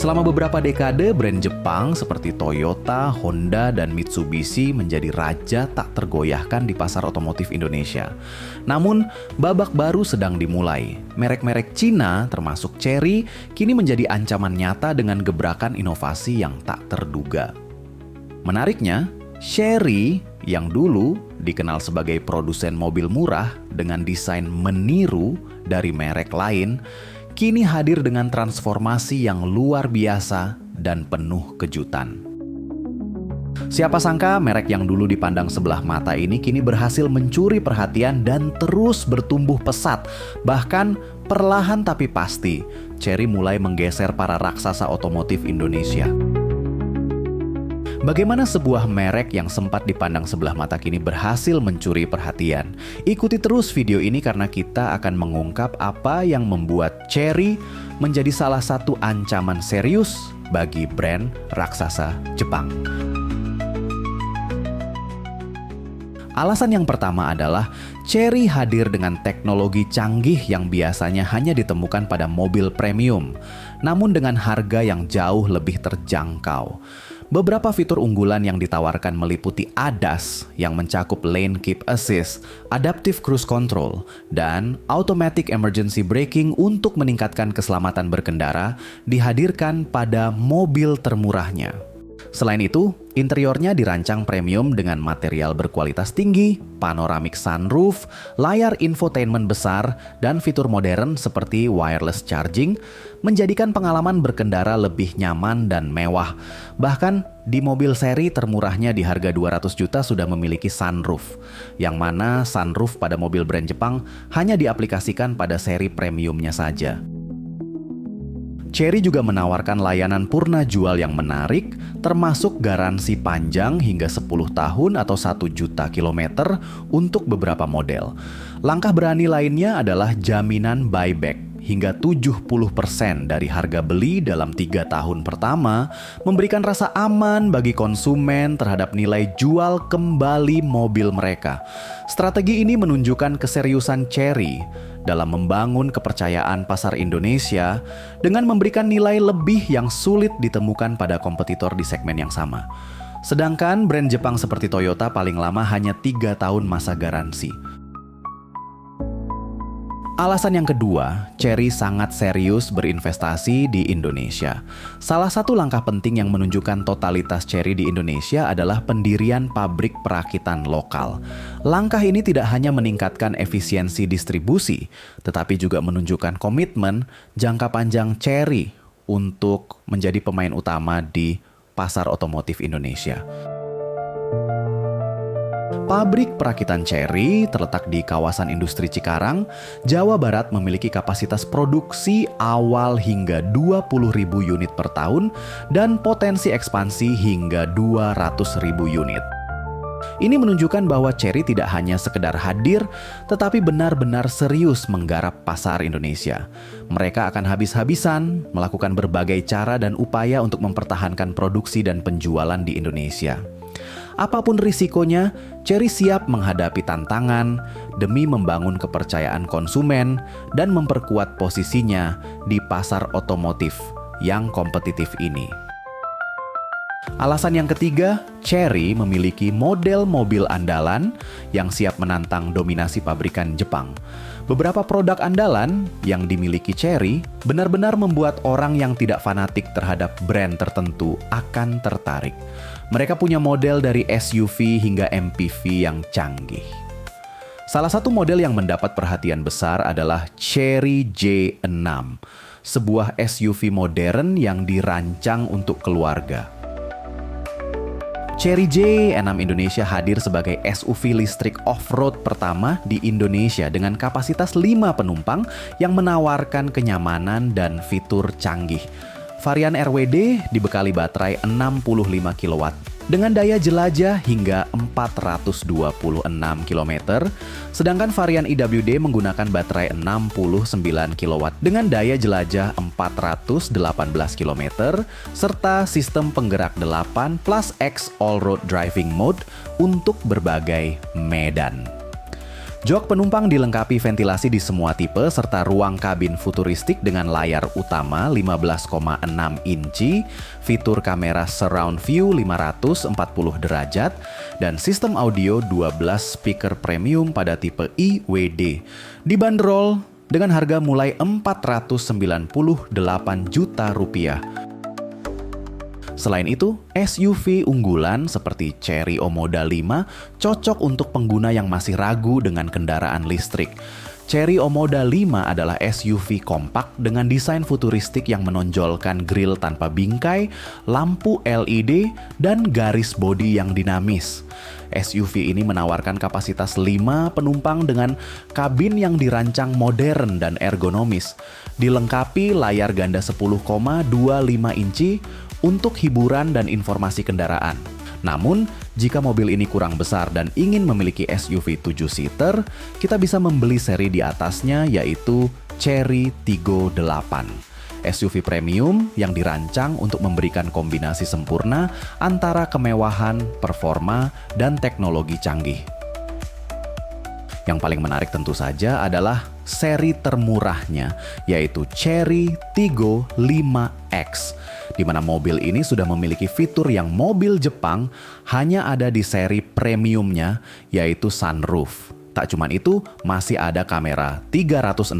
Selama beberapa dekade, brand Jepang seperti Toyota, Honda, dan Mitsubishi menjadi raja tak tergoyahkan di pasar otomotif Indonesia. Namun, babak baru sedang dimulai. Merek-merek Cina, termasuk Chery, kini menjadi ancaman nyata dengan gebrakan inovasi yang tak terduga. Menariknya, Chery yang dulu dikenal sebagai produsen mobil murah dengan desain meniru dari merek lain, kini hadir dengan transformasi yang luar biasa dan penuh kejutan. Siapa sangka merek yang dulu dipandang sebelah mata ini kini berhasil mencuri perhatian dan terus bertumbuh pesat. Bahkan perlahan tapi pasti, Chery mulai menggeser para raksasa otomotif Indonesia. Bagaimana sebuah merek yang sempat dipandang sebelah mata kini berhasil mencuri perhatian? Ikuti terus video ini karena kita akan mengungkap apa yang membuat Chery menjadi salah satu ancaman serius bagi brand raksasa Jepang. Alasan yang pertama adalah Chery hadir dengan teknologi canggih yang biasanya hanya ditemukan pada mobil premium, namun dengan harga yang jauh lebih terjangkau. Beberapa fitur unggulan yang ditawarkan meliputi ADAS yang mencakup Lane Keep Assist, Adaptive Cruise Control, dan Automatic Emergency Braking untuk meningkatkan keselamatan berkendara dihadirkan pada mobil termurahnya. Selain itu, interiornya dirancang premium dengan material berkualitas tinggi, panoramic sunroof, layar infotainment besar, dan fitur modern seperti wireless charging, menjadikan pengalaman berkendara lebih nyaman dan mewah. Bahkan, di mobil seri termurahnya di harga 200 juta sudah memiliki sunroof, yang mana sunroof pada mobil brand Jepang hanya diaplikasikan pada seri premiumnya saja. Chery juga menawarkan layanan purna jual yang menarik, termasuk garansi panjang hingga 10 tahun atau 1 juta kilometer untuk beberapa model. Langkah berani lainnya adalah jaminan buyback hingga 70% dari harga beli dalam 3 tahun pertama, memberikan rasa aman bagi konsumen terhadap nilai jual kembali mobil mereka. Strategi ini menunjukkan keseriusan Chery dalam membangun kepercayaan pasar Indonesia dengan memberikan nilai lebih yang sulit ditemukan pada kompetitor di segmen yang sama. Sedangkan brand Jepang seperti Toyota paling lama hanya 3 tahun masa garansi. Alasan yang kedua, Chery sangat serius berinvestasi di Indonesia. Salah satu langkah penting yang menunjukkan totalitas Chery di Indonesia adalah pendirian pabrik perakitan lokal. Langkah ini tidak hanya meningkatkan efisiensi distribusi, tetapi juga menunjukkan komitmen jangka panjang Chery untuk menjadi pemain utama di pasar otomotif Indonesia. Pabrik perakitan Chery terletak di kawasan industri Cikarang, Jawa Barat, memiliki kapasitas produksi awal hingga 20.000 unit per tahun dan potensi ekspansi hingga 200.000 unit. Ini menunjukkan bahwa Chery tidak hanya sekedar hadir, tetapi benar-benar serius menggarap pasar Indonesia. Mereka akan habis-habisan melakukan berbagai cara dan upaya untuk mempertahankan produksi dan penjualan di Indonesia. Apapun risikonya, Chery siap menghadapi tantangan demi membangun kepercayaan konsumen dan memperkuat posisinya di pasar otomotif yang kompetitif ini. Alasan yang ketiga, Chery memiliki model mobil andalan yang siap menantang dominasi pabrikan Jepang. Beberapa produk andalan yang dimiliki Chery benar-benar membuat orang yang tidak fanatik terhadap brand tertentu akan tertarik. Mereka punya model dari SUV hingga MPV yang canggih. Salah satu model yang mendapat perhatian besar adalah Chery J6, sebuah SUV modern yang dirancang untuk keluarga. Chery J6 Indonesia hadir sebagai SUV listrik off-road pertama di Indonesia dengan kapasitas 5 penumpang yang menawarkan kenyamanan dan fitur canggih. Varian RWD dibekali baterai 65 kW dengan daya jelajah hingga 426 km, sedangkan varian IWD menggunakan baterai 69 kW dengan daya jelajah 418 km, serta sistem penggerak 8 plus X all-road driving mode untuk berbagai medan. Jok penumpang dilengkapi ventilasi di semua tipe serta ruang kabin futuristik dengan layar utama 15,6 inci, fitur kamera surround view 540 derajat, dan sistem audio 12 speaker premium pada tipe IWD. Dibanderol dengan harga mulai Rp498 juta. Selain itu, SUV unggulan seperti Chery Omoda 5 cocok untuk pengguna yang masih ragu dengan kendaraan listrik. Chery Omoda 5 adalah SUV kompak dengan desain futuristik yang menonjolkan grill tanpa bingkai, lampu LED, dan garis bodi yang dinamis. SUV ini menawarkan kapasitas 5 penumpang dengan kabin yang dirancang modern dan ergonomis, dilengkapi layar ganda 10,25 inci untuk hiburan dan informasi kendaraan. Namun, jika mobil ini kurang besar dan ingin memiliki SUV 7-seater, kita bisa membeli seri di atasnya yaitu Chery Tiggo 8. SUV premium yang dirancang untuk memberikan kombinasi sempurna antara kemewahan, performa, dan teknologi canggih. Yang paling menarik tentu saja adalah seri termurahnya, yaitu Chery Tiggo 5X, di mana mobil ini sudah memiliki fitur yang mobil Jepang hanya ada di seri premiumnya, yaitu sunroof. Tak cuma itu, masih ada kamera 360,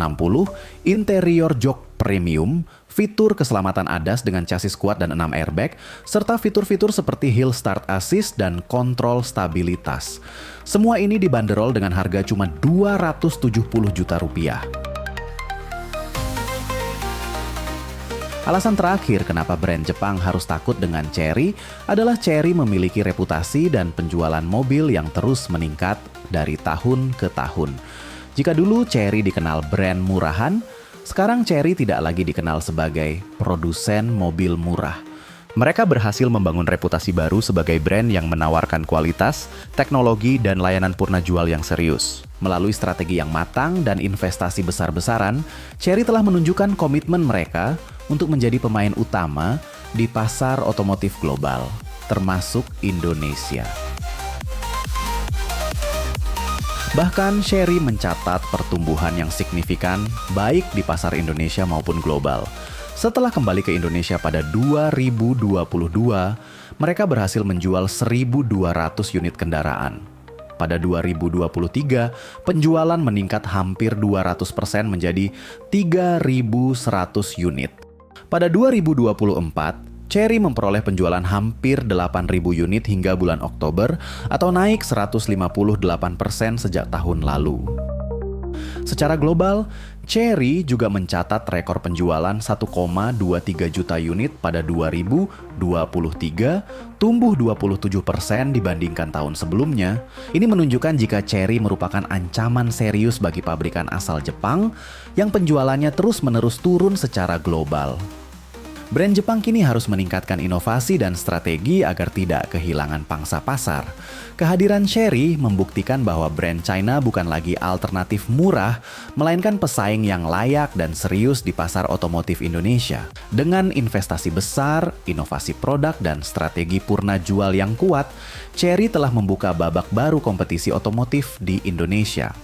interior jok premium, fitur keselamatan ADAS dengan chassis kuat dan 6 airbag, serta fitur-fitur seperti Hill Start Assist dan kontrol stabilitas. Semua ini dibanderol dengan harga cuma Rp270 juta. Alasan terakhir kenapa brand Jepang harus takut dengan Chery adalah Chery memiliki reputasi dan penjualan mobil yang terus meningkat dari tahun ke tahun. Jika dulu Chery dikenal brand murahan, sekarang Chery tidak lagi dikenal sebagai produsen mobil murah. Mereka berhasil membangun reputasi baru sebagai brand yang menawarkan kualitas, teknologi, dan layanan purna jual yang serius. Melalui strategi yang matang dan investasi besar-besaran, Chery telah menunjukkan komitmen mereka untuk menjadi pemain utama di pasar otomotif global, termasuk Indonesia. Bahkan Chery mencatat pertumbuhan yang signifikan baik di pasar Indonesia maupun global. Setelah kembali ke Indonesia pada 2022, mereka berhasil menjual 1.200 unit kendaraan. Pada 2023, penjualan meningkat hampir 200% menjadi 3.100 unit. Pada 2024, Chery memperoleh penjualan hampir 8.000 unit hingga bulan Oktober atau naik 158% sejak tahun lalu. Secara global, Chery juga mencatat rekor penjualan 1,23 juta unit pada 2023, tumbuh 27% dibandingkan tahun sebelumnya. Ini menunjukkan jika Chery merupakan ancaman serius bagi pabrikan asal Jepang yang penjualannya terus-menerus turun secara global. Brand Jepang kini harus meningkatkan inovasi dan strategi agar tidak kehilangan pangsa pasar. Kehadiran Chery membuktikan bahwa brand China bukan lagi alternatif murah, melainkan pesaing yang layak dan serius di pasar otomotif Indonesia. Dengan investasi besar, inovasi produk, dan strategi purna jual yang kuat, Chery telah membuka babak baru kompetisi otomotif di Indonesia.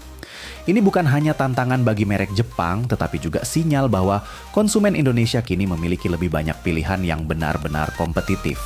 Ini bukan hanya tantangan bagi merek Jepang, tetapi juga sinyal bahwa konsumen Indonesia kini memiliki lebih banyak pilihan yang benar-benar kompetitif.